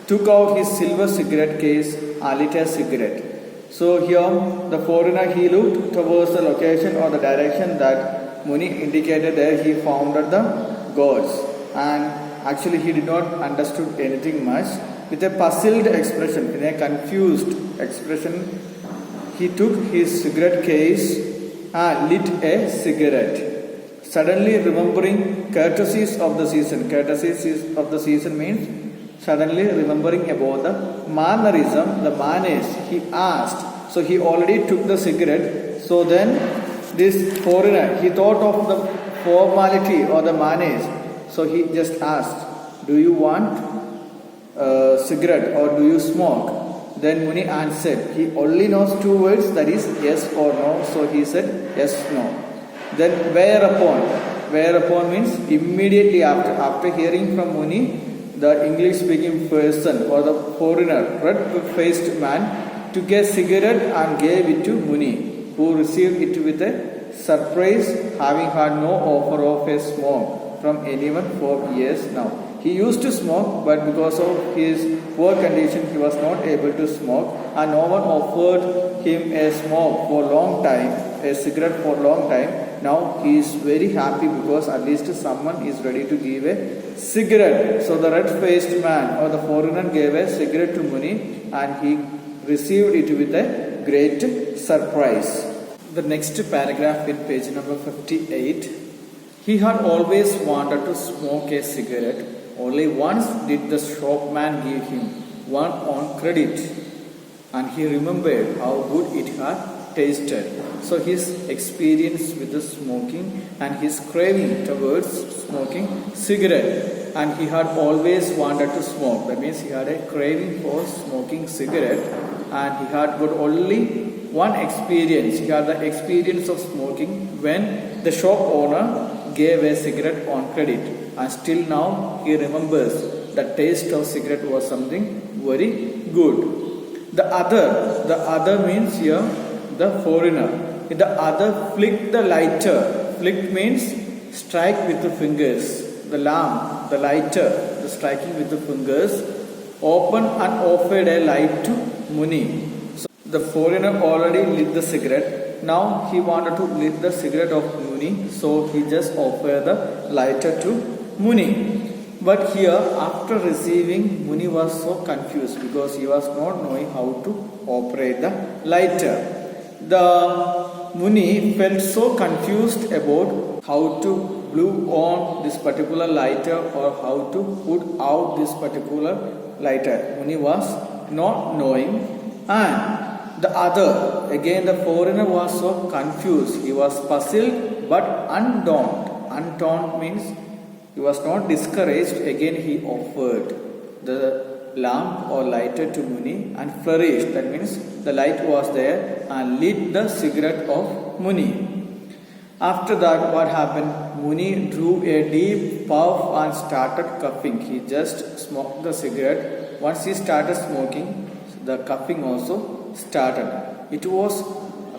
took out his silver cigarette case and lit a cigarette. So here the foreigner, he looked towards the location or the direction that Muni indicated. There he found the gods, and actually he did not understood anything much. With a puzzled expression, in a confused expression, he took his cigarette case and lit a cigarette. Suddenly remembering courtesies of the season. Courtesies of the season means suddenly remembering about the mannerism, the manners, he asked. So he already took the cigarette. So then this foreigner, he thought of the formality or the manners. So he just asked, "Do you want a cigarette or do you smoke?" Then Muni answered. He only knows two words, that is yes or no. So he said yes, no. Then whereupon means immediately after hearing from Muni, the English speaking person or the foreigner, red-faced man, took a cigarette and gave it to Muni, who received it with a surprise, having had no offer of a smoke from anyone for years now. He used to smoke, but because of his poor condition, he was not able to smoke, and no one offered him a smoke for a long time, a cigarette for a long time. Now he is very happy because at least someone is ready to give a cigarette. So the red-faced man or the foreigner gave a cigarette to Muni, and he received it with a great surprise. The next paragraph in page number 58. He had always wanted to smoke a cigarette. Only once did the shopman give him one on credit, and he remembered how good it had tasted. So his experience with the smoking and his craving towards smoking cigarette, and he had always wanted to smoke. That means he had a craving for smoking cigarette, and he had got only one experience. He had the experience of smoking when the shop owner gave a cigarette on credit, and still now he remembers the taste of cigarette was something very good. The other means here the foreigner. The other flicked the lighter. Flicked means strike with the fingers. The lamp, the lighter, the striking with the fingers, opened and offered a light to Muni. So the foreigner already lit the cigarette. Now he wanted to lit the cigarette of Muni, so he just offered the lighter to Muni. But here, after receiving, Muni was so confused because he was not knowing how to operate the lighter. The Muni felt so confused about how to blow on this particular lighter or how to put out this particular lighter. Muni was not knowing, and the other, again the foreigner, was so confused. He was puzzled but undaunted. Undaunted means he was not discouraged. Again he offered the lamp or lighter to Muni and flourished. That means the light was there and lit the cigarette of Muni. After that, what happened? Muni drew a deep puff and started coughing. He just smoked the cigarette. Once he started smoking, the coughing also started. It was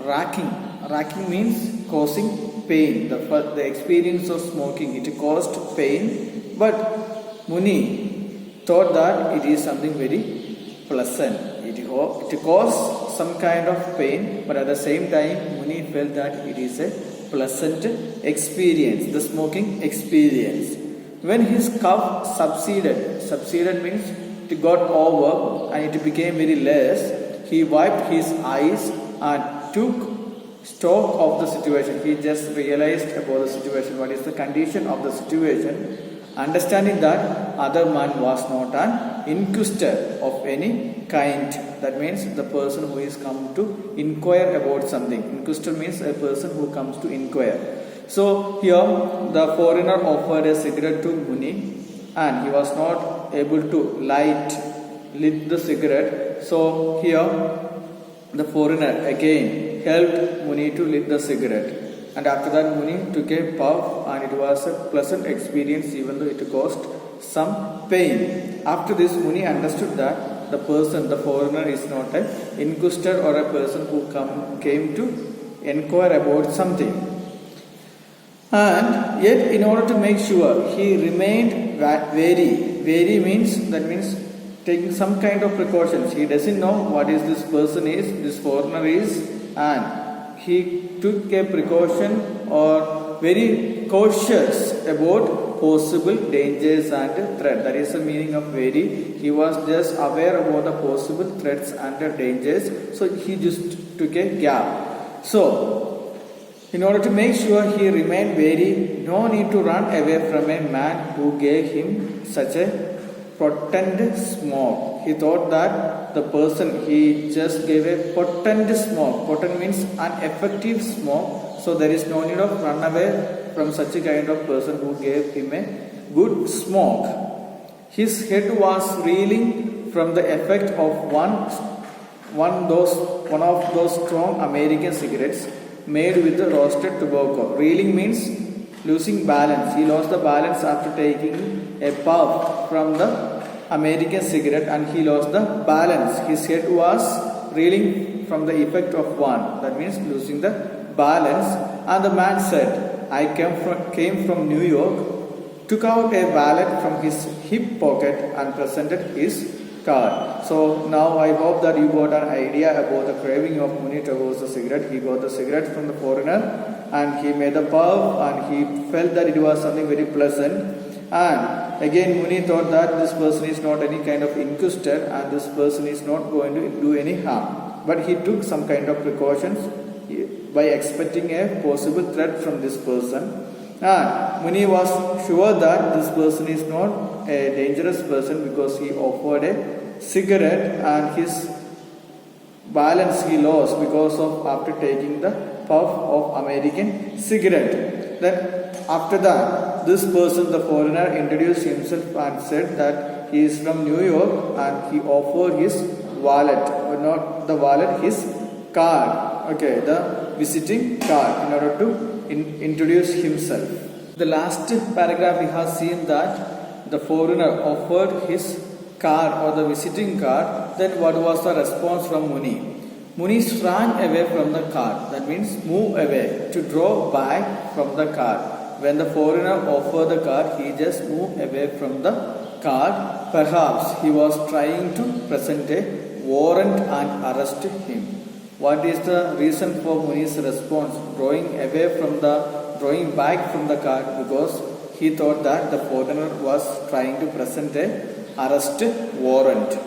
racking. Racking means causing pain. The experience of smoking, it caused pain, but Muni thought that it is something very pleasant. It caused some kind of pain, but at the same time Muni felt that it is a pleasant experience, the smoking experience. When his cough subsided means it got over and it became very less, he wiped his eyes and took stock of the situation. He just realized about the situation, what is the condition of the situation, understanding that other man was not an inquisitor of any kind. That means the person who is come to inquire about something. Inquisitor means a person who comes to inquire. So here the foreigner offered a cigarette to Muni, and he was not able to lit the cigarette. So here the foreigner again helped Muni to lit the cigarette, and after that Muni took a puff, and it was a pleasant experience even though it caused some pain. After this, Muni understood that the foreigner is not an inquisitor or a person who came to inquire about something. And yet, in order to make sure, he remained wary. Wary means taking some kind of precautions. He doesn't know what is this person is, this foreigner is, and he took a precaution or very cautious about possible dangers and threats. That is the meaning of wary. He was just aware about the possible threats and dangers, so he just took a gap. So, in order to make sure he remained wary, no need to run away from a man who gave him such a potent smoke. He thought that the person, he just gave a potent smoke. Potent means an effective smoke. So there is no need of run away from such a kind of person who gave him a good smoke. His head was reeling from the effect of one of those strong American cigarettes made with the roasted tobacco. Reeling means losing balance. He lost the balance after taking a puff from the American cigarette, and he lost the balance. His head was reeling from the effect of one. That means losing the balance. And the man said, I came from New York, took out a wallet from his hip pocket and presented his card. So now I hope that you got an idea about the craving of Muni towards the cigarette. He got the cigarette from the foreigner and he made a puff and he felt that it was something very pleasant. And again Muni thought that this person is not any kind of inquisitor and this person is not going to do any harm. But he took some kind of precautions by expecting a possible threat from this person. And Muni was sure that this person is not a dangerous person because he offered a cigarette and his balance he lost because of after taking the puff of American cigarette. Then after that, this person, the foreigner, introduced himself and said that he is from New York and he offered his wallet, or not the wallet, his card, okay, the visiting card in order to introduce himself. The last paragraph we have seen that the foreigner offered his card or the visiting card. Then what was the response from Muni? Muni ran away from the card. That means move away, to draw back from the card. When the foreigner offered the card, he just moved away from the card. Perhaps he was trying to present a warrant and arrest him. What is the reason for Muni's response? Drawing back from the card because he thought that the foreigner was trying to present a arrest warrant.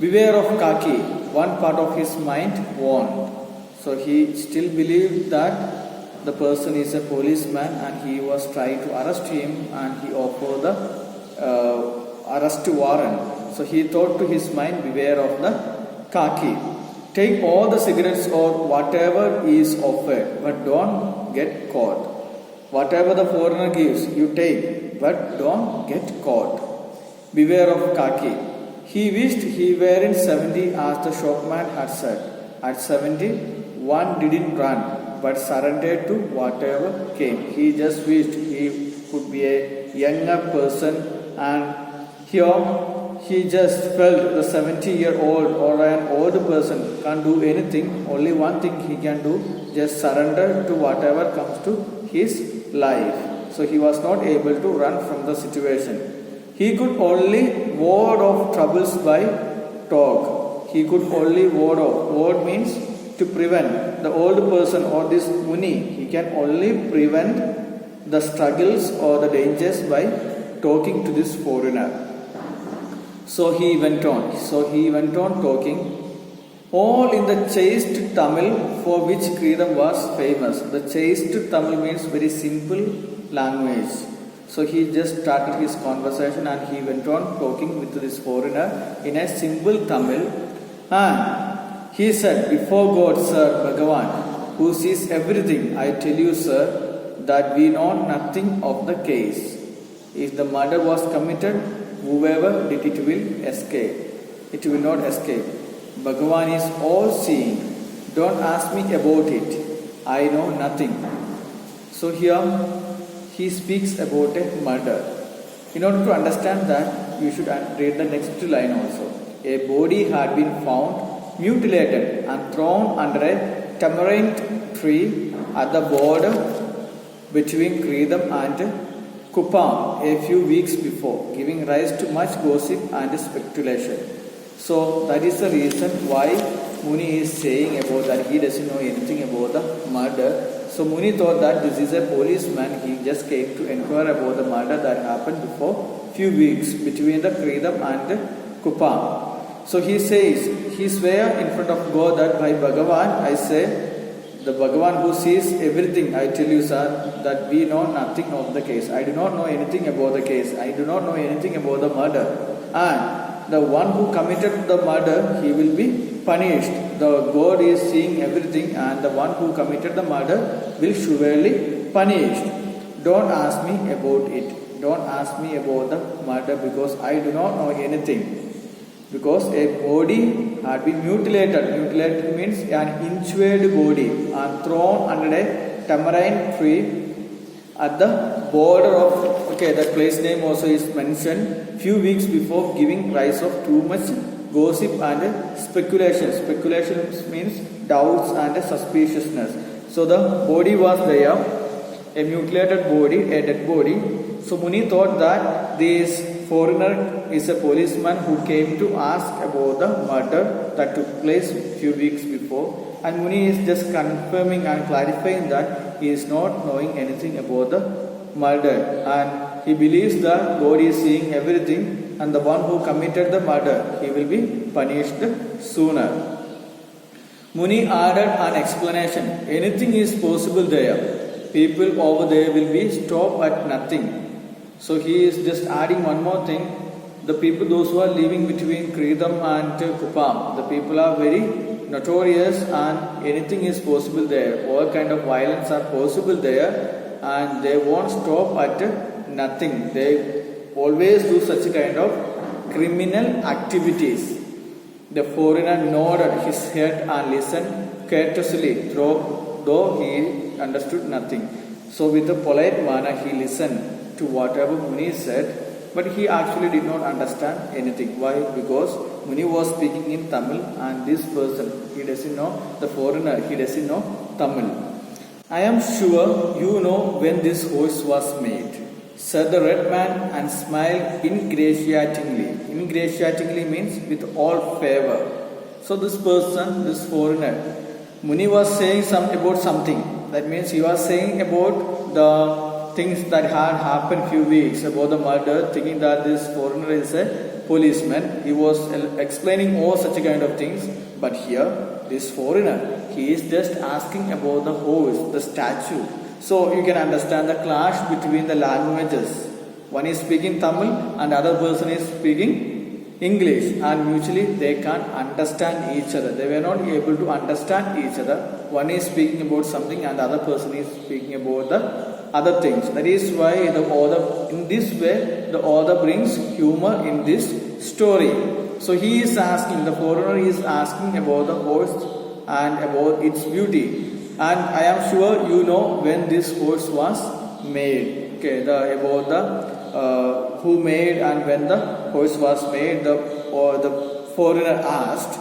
Beware of khaki. One part of his mind warned. So he still believed that the person is a policeman and he was trying to arrest him and he offered the arrest warrant. So he thought to his mind, beware of the khaki. Take all the cigarettes or whatever is offered, but don't get caught. Whatever the foreigner gives, you take, but don't get caught. Beware of khaki. He wished he were in 70 as the shopman had said. At 70, one didn't run, but surrendered to whatever came. He just wished he could be a younger person, and here he just felt the 70-year-old or an old person can't do anything. Only one thing he can do, just surrender to whatever comes to his life. So he was not able to run from the situation. He could only ward off troubles by talk. He could only ward off. Ward means to prevent. The old person or this Muni, he can only prevent the struggles or the dangers by talking to this foreigner. So he went on talking, all in the chaste Tamil for which Kreedam was famous. The chaste Tamil means very simple language. So he just started his conversation and he went on talking with this foreigner in a simple Tamil. And he said, before God, Sir Bhagavan, who sees everything, I tell you, sir, that we know nothing of the case. If the murder was committed, whoever did it will escape. It will not escape. Bhagavan is all-seeing. Don't ask me about it. I know nothing. So here he speaks about a murder. In order to understand that, you should read the next line also. A body had been found mutilated and thrown under a tamarind tree at the border between Kreedam and Kuppam a few weeks before, giving rise to much gossip and speculation. So that is the reason why Muni is saying about that he doesn't know anything about the murder. So Muni thought that this is a policeman. He just came to inquire about the murder that happened before few weeks between the Kreedam and Kuppam. So he says, he swear in front of God that by Bhagavan I say, the Bhagavan who sees everything, I tell you, sir, that we know nothing of the case. I do not know anything about the case. I do not know anything about the murder. And the one who committed the murder, he will be punished. The God is seeing everything and the one who committed the murder will surely punished. Don't ask me about it. Don't ask me about the murder because I do not know anything. Because a body had been mutilated. Mutilated means an injured body and thrown under a tamarind tree at the border of, that place name also is mentioned, few weeks before, giving rise of too much gossip and speculation. Speculation means doubts and suspiciousness. So the body was there, a mutilated body, a dead body. So Muni thought that this foreigner is a policeman who came to ask about the murder that took place few weeks before. And Muni is just confirming and clarifying that he is not knowing anything about the murder. And he believes that God is seeing everything, and the one who committed the murder, he will be punished sooner. Muni added an explanation. Anything is possible there. People over there will be stopped at nothing. So he is just adding one more thing. The people, those who are living between Kridam and Kupam, the people are very notorious and anything is possible there. All kind of violence are possible there and they won't stop at nothing. They always do such a kind of criminal activities. The foreigner nodded his head and listened courteously, though he understood nothing. So with a polite manner he listened to whatever Muni said, but he actually did not understand anything. Why? Because Muni was speaking in Tamil and this person, he doesn't know, the foreigner, he doesn't know Tamil. I am sure you know when this horse was made, said the red man and smiled ingratiatingly. Ingratiatingly means with all favor. So this person, this foreigner, Muni was saying about something. That means he was saying about the things that had happened few weeks about the murder, thinking that this foreigner is a policeman. He was explaining all such kind of things. But here, this foreigner, he is just asking about the horse, the statue. So you can understand the clash between the languages. One is speaking Tamil and other person is speaking English, and mutually they can't understand each other. They were not able to understand each other. One is speaking about something and the other person is speaking about the other things. That is why the author, in this way, the author brings humor in this story. So he is asking, the foreigner is asking about the horse and about its beauty. And I am sure you know when this horse was made. Okay, about the who made and when the horse was made, the foreigner asked.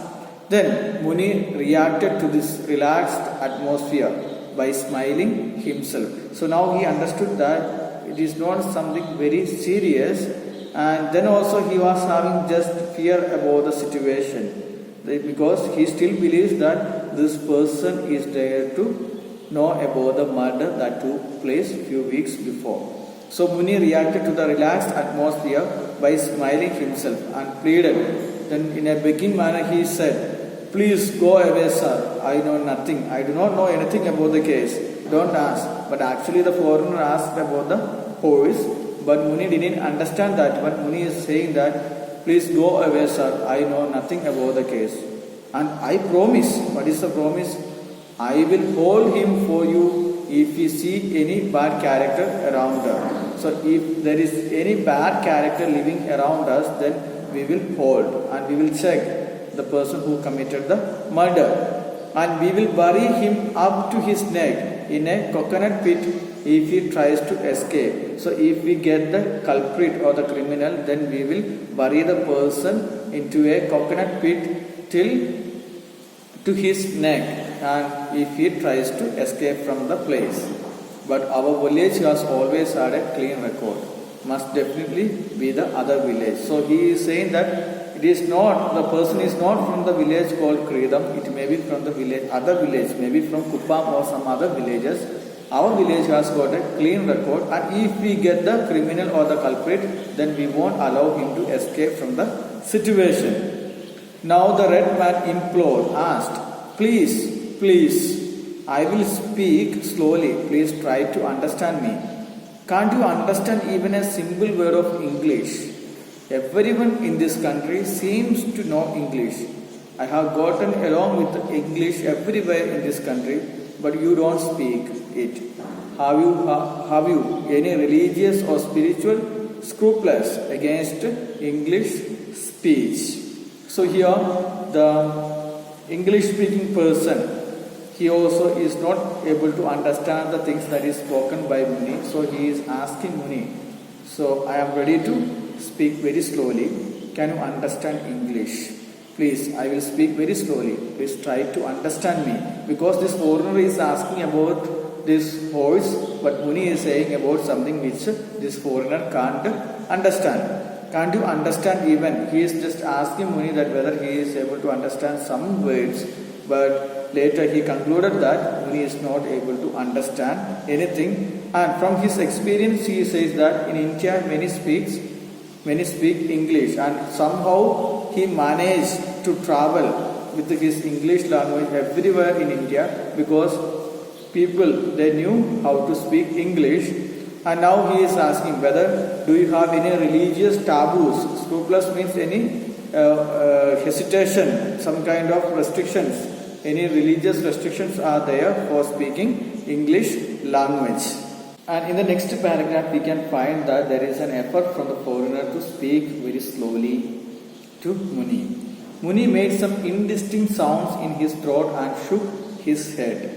Then Muni reacted to this relaxed atmosphere by smiling himself. So now he understood that it is not something very serious, and then also he was having just fear about the situation because he still believes that this person is there to know about the murder that took place few weeks before. So Muni reacted to the relaxed atmosphere by smiling himself and pleaded. Then in a begging manner he said, "Please go away, sir. I know nothing. I do not know anything about the case. Don't ask." But actually the foreigner asked about the horse, but Muni didn't understand that. But Muni is saying that, "Please go away, sir. I know nothing about the case. And I promise," what is the promise? "I will hold him for you if we see any bad character around us." So if there is any bad character living around us, then we will hold and we will check the person who committed the murder, and we will bury him up to his neck in a coconut pit if he tries to escape. So if we get the culprit or the criminal, then we will bury the person into a coconut pit till to his neck, and if he tries to escape from the place. But our village has always had a clean record. Must definitely be the other village. So he is saying that it is not, the person is not from the village called Kridam. It may be from the village, other village, maybe from Kupam or some other villages. Our village has got a clean record, and if we get the criminal or the culprit, then we won't allow him to escape from the situation. Now the red man implored, asked, Please, I will speak slowly. Please try to understand me. Can't you understand even a simple word of English? Everyone in this country seems to know English. I have gotten along with English everywhere in this country, but you don't speak it. Have you any religious or spiritual scruples against English speech? So here the English speaking person, he also is not able to understand the things that is spoken by Muni. So he is asking Muni, so I am ready to speak very slowly. Can you understand English? Please, I will speak very slowly. Please try to understand me. Because this foreigner is asking about this horse, but Muni is saying about something which this foreigner can't understand. Can't you understand even? He is just asking Muni that whether he is able to understand some words, but later he concluded that Muni is not able to understand anything. And from his experience, he says that in India many speak English, and somehow he managed to travel with his English language everywhere in India because people they knew how to speak English. And now he is asking whether do you have any religious taboos? Scrupulous means any hesitation, some kind of restrictions. Any religious restrictions are there for speaking English language. And in the next paragraph, we can find that there is an effort from the foreigner to speak very slowly to Muni. Muni made some indistinct sounds in his throat and shook his head.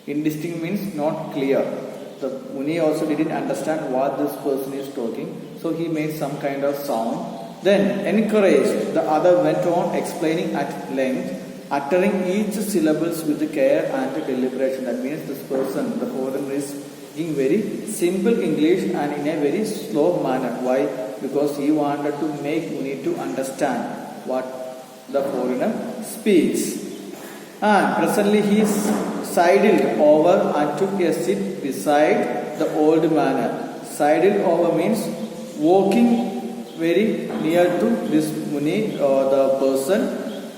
Indistinct means not clear. The Muni also didn't understand what this person is talking, so he made some kind of sound. Then, encouraged, the other went on explaining at length, uttering each syllables with care and deliberation. That means this person, the foreigner, is speaking very simple English and in a very slow manner. Why? Because he wanted to make Muni to understand what the foreigner speaks. And presently he sidled over and took a seat beside the old man. Sidled over means walking very near to this Muni or the person,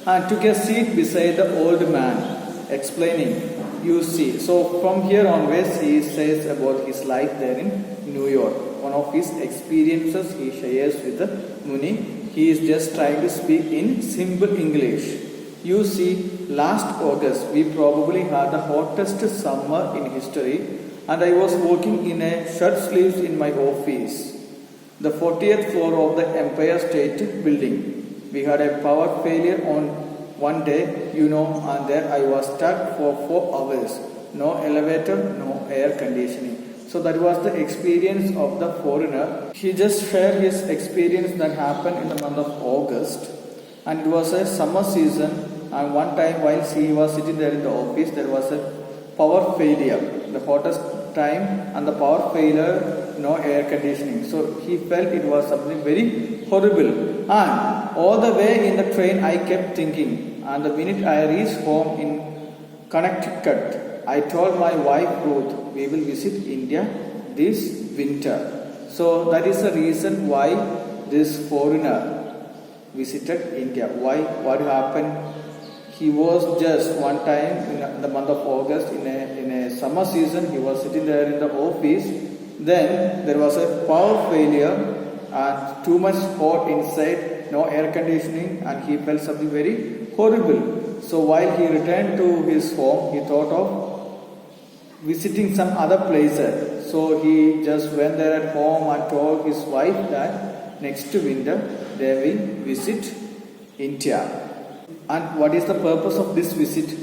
and took a seat beside the old man, explaining. You see, so from here onwards he says about his life there in New York. One of his experiences he shares with the Muni. He is just trying to speak in simple English. You see, last August we probably had the hottest summer in history, and I was working in a shirt sleeves in my office, the 40th floor of the Empire State Building. We had a power failure on one day, and there I was stuck for 4 hours. No elevator, no air conditioning. So that was the experience of the foreigner. He just shared his experience that happened in the month of August. And it was a summer season. And one time while he was sitting there in the office, there was a power failure. The hottest time and the power failure, no air conditioning. So he felt it was something very horrible. And all the way in the train I kept thinking. And the minute I reached home in Connecticut, I told my wife Ruth, we will visit India this winter. So that is the reason why this foreigner visited India. Why? What happened? He was just one time in the month of August in a summer season. He was sitting there in the office. Then there was a power failure and too much hot inside, no air conditioning, and he felt something very horrible. So while he returned to his home, he thought of visiting some other places. So he just went there at home and told his wife that next winter they will visit India. And what is the purpose of this visit?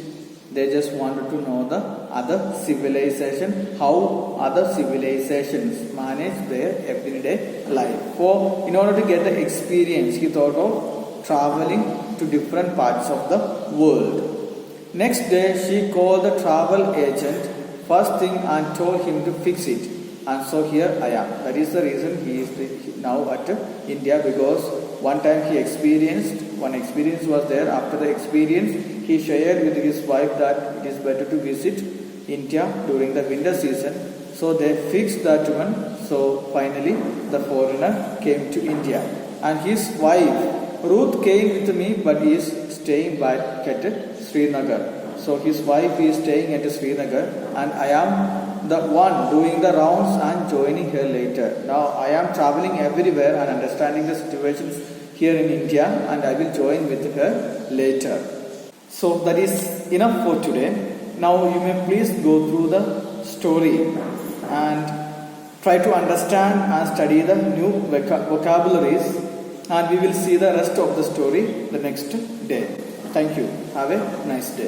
They just wanted to know the other civilization, how other civilizations manage their everyday life. In order to get the experience, he thought of traveling to different parts of the world. Next day, she called the travel agent first thing and told him to fix it. And so here I am. That is the reason he is now at India, because one time one experience was there. After the experience, he shared with his wife that it is better to visit India during the winter season. So they fixed that one. So finally, the foreigner came to India. And his wife, Ruth, came with me, but is staying back at Srinagar. So his wife is staying at Srinagar, and I am the one doing the rounds and joining her later. Now I am traveling everywhere and understanding the situations here in India, and I will join with her later. So that is enough for today. Now you may please go through the story and try to understand and study the new vocabularies, and we will see the rest of the story the next day. Thank you. Have a nice day.